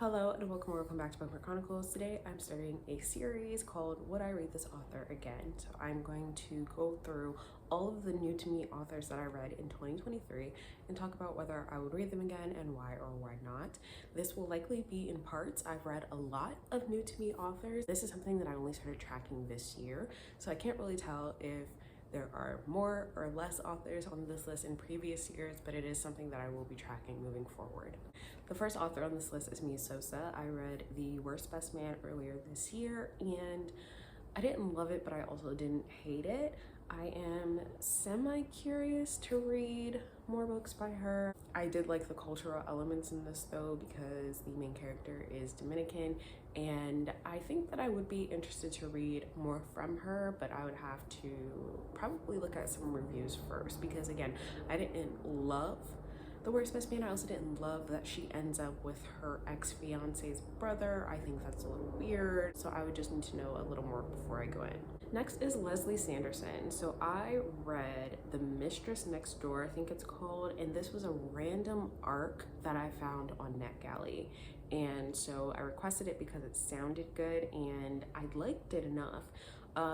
Hello and welcome back to Bookmark Chronicles. Today I'm starting a series called Would I Read This Author Again? So I'm going to go through all of the new to me authors that I read in 2023 and talk about whether I would read them again and why or why not. This will likely be in parts. I've read a lot of new to me authors. This is something that I only started tracking this year, so I can't really tell if there are more or less authors on this list in previous years, but it is something that I will be tracking moving forward. The first author on this list is Sosa. I read The Worst Best Man earlier this year, and I didn't love it, but I also didn't hate it. I am semi-curious to read more books by her. I did like the cultural elements in this though, because the main character is Dominican, and I think that I would be interested to read more from her, but I would have to probably look at some reviews first, because again, I didn't love The Worst Best Man. I also didn't love that she ends up with her ex-fiance's brother. I think that's a little weird, so I would just need to know a little more before I go in. Next is Lesley Sanderson. So I read The Mistress Next Door, I think it's called, and this was a random arc that I found on NetGalley. And so I requested it because it sounded good and I liked it enough.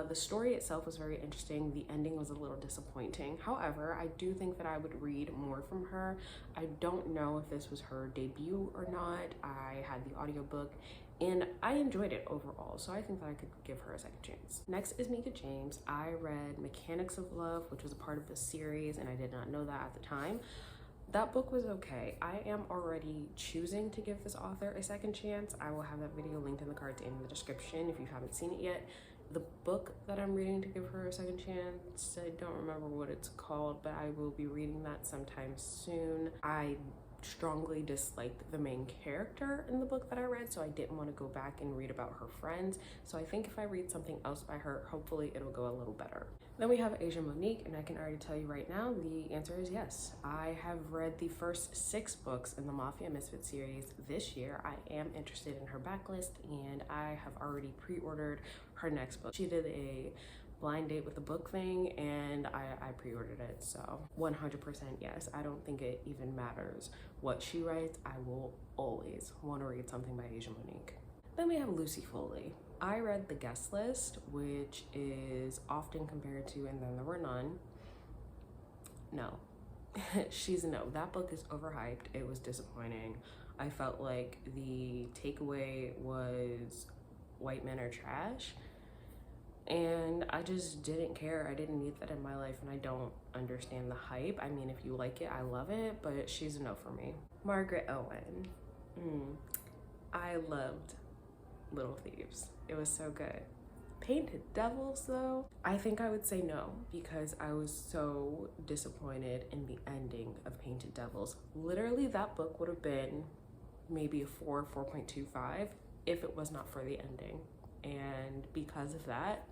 The story itself was very interesting. The ending was a little disappointing. However, I do think that I would read more from her. I don't know if this was her debut or not. I had the audiobook and I enjoyed it overall, so I think that I could give her a second chance. Next is Meka James. I read Mechanics of Love, which was a part of the series, and I did not know that at the time. That book was okay. I am already choosing to give this author a second chance. I will have that video linked in the cards and in the description if you haven't seen it yet. The book that I'm reading to give her a second chance, I don't remember what it's called, but I will be reading that sometime soon. I strongly disliked the main character in the book that I read, so I didn't want to go back and read about her friends. So I think if I read something else by her, hopefully it'll go a little better. Then we have Monique, and I can already tell you right now, the answer is yes. I have read the first 6 books in the Mafia Misfits series this year. I am interested in her backlist, and I have already pre-ordered her next book. She did a blind date with the book thing, and I pre-ordered it, so 100% yes. I don't think it even matters what she writes. I will always want to read something by Monique. Then we have Lucy Foley. I read The Guest List, which is often compared to And Then There Were None. No. She's a no. That book is overhyped. It was disappointing. I felt like the takeaway was white men are trash, and I just didn't care. I didn't need that in my life, and I don't understand the hype. I mean, if you like it, I love it, but she's a no for me. Margaret Owen. I loved Little Thieves. It was so good. Painted Devils though, I think I would say no, because I was so disappointed in the ending of Painted Devils. Literally, that book would have been maybe a 4.25 if it was not for the ending. And because of that,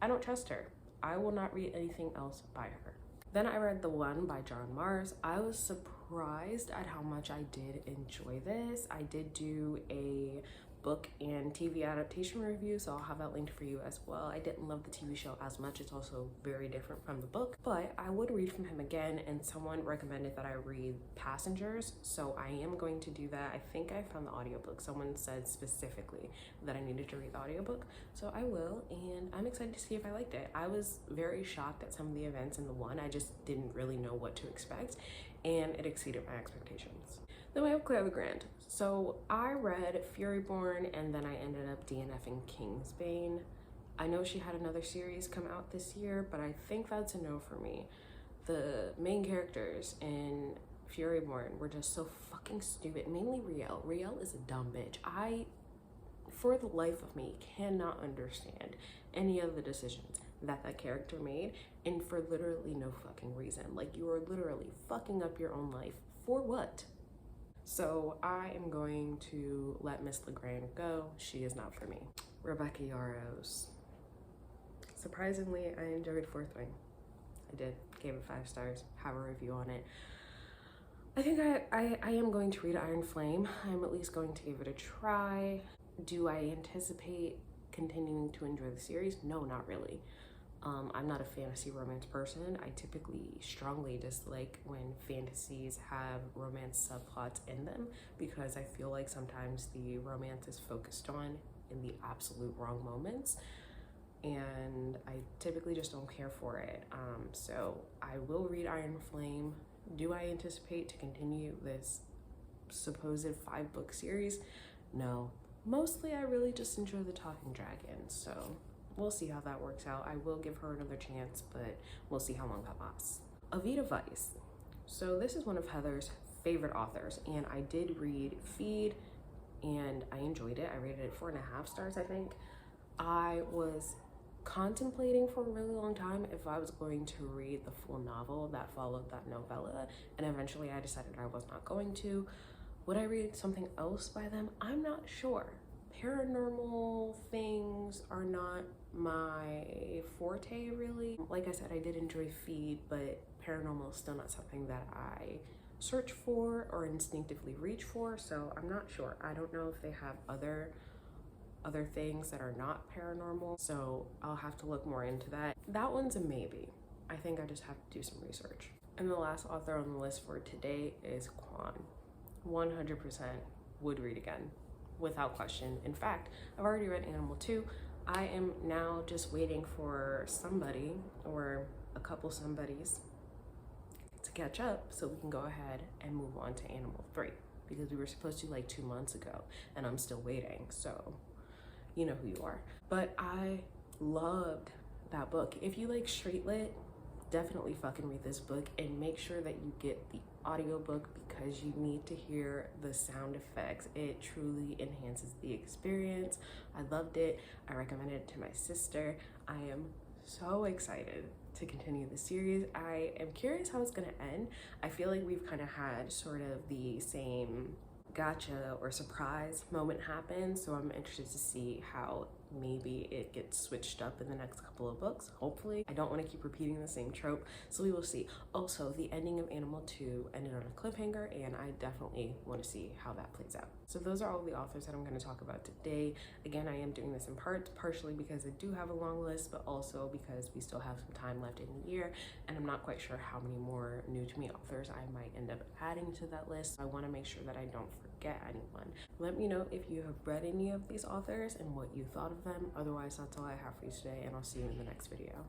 I don't trust her. I will not read anything else by her. Then I read The One by John Mars. I was surprised at how much I did enjoy this. I did do a book and TV adaptation review, so I'll have that linked for you as well. I didn't love the TV show as much. It's also very different from the book, but I would read from him again, and someone recommended that I read Passengers, so I am going to do that. I think I found the audiobook. Someone said specifically that I needed to read the audiobook, so I will, and I'm excited to see if I liked it. I was very shocked at some of the events in The One. I just didn't really know what to expect, and it exceeded my expectations. Then we have Legrand. So I read Furyborn, and then I ended up DNFing Kingsbane. I know she had another series come out this year, but I think that's a no for me. The main characters in Furyborn were just so fucking stupid, mainly Riel. Riel is a dumb bitch. I, for the life of me, cannot understand any of the decisions that character made, and for literally no fucking reason. Like, you are literally fucking up your own life. For what? So I am going to let Miss Legrand go. She is not for me. Rebecca Yarros. Surprisingly, I enjoyed Fourth Wing. I did. Gave it 5 stars. Have a review on it. I think I am going to read Iron Flame. I'm at least going to give it a try. Do I anticipate continuing to enjoy the series? No, not really. I'm not a fantasy romance person. I typically strongly dislike when fantasies have romance subplots in them because I feel like sometimes the romance is focused on in the absolute wrong moments, and I typically just don't care for it. So I will read Iron Flame. Do I anticipate to continue this supposed 5-book series? No. Mostly I really just enjoy the talking dragon, so we'll see how that works out. I will give her another chance, but we'll see how long that lasts. Aveda Vice. So this is one of Heather's favorite authors, and I did read Feed, and I enjoyed it. I rated it 4.5 stars, I think. I was contemplating for a really long time if I was going to read the full novel that followed that novella, and eventually I decided I was not going to. Would I read something else by them? I'm not sure. Paranormal things are not my forte, really. Like I said, I did enjoy Feed, but paranormal is still not something that I search for or instinctively reach for, so I'm not sure. I don't know if they have other things that are not paranormal, so I'll have to look more into that. That one's a maybe. I think I just have to do some research. And the last author on the list for today is Kwan. 100% would read again, without question. In fact, I've already read Animal 2. I am now just waiting for somebody or a couple somebodies to catch up so we can go ahead and move on to Animal 3, because we were supposed to like 2 months ago and I'm still waiting, so you know who you are. But I loved that book. If you like straight lit, definitely fucking read this book, and make sure that you get the audiobook because you need to hear the sound effects. It truly enhances the experience. I loved it. I recommended it to my sister. I am so excited to continue the series. I am curious how it's gonna end. I feel like we've kind of had sort of the same gotcha or surprise moment happen, so I'm interested to see how maybe it gets switched up in the next couple of books. Hopefully. I don't want to keep repeating the same trope, so we will see. Also, the ending of Animal 2 ended on a cliffhanger, and I definitely want to see how that plays out. So those are all the authors that I'm going to talk about today. Again, I am doing this in part partially because I do have a long list, but also because we still have some time left in the year, and I'm not quite sure how many more new to me authors I might end up adding to that list. I want to make sure that I don't forget anyone. Let me know if you have read any of these authors and what you thought of them. Otherwise, that's all I have for you today, and I'll see you in the next video.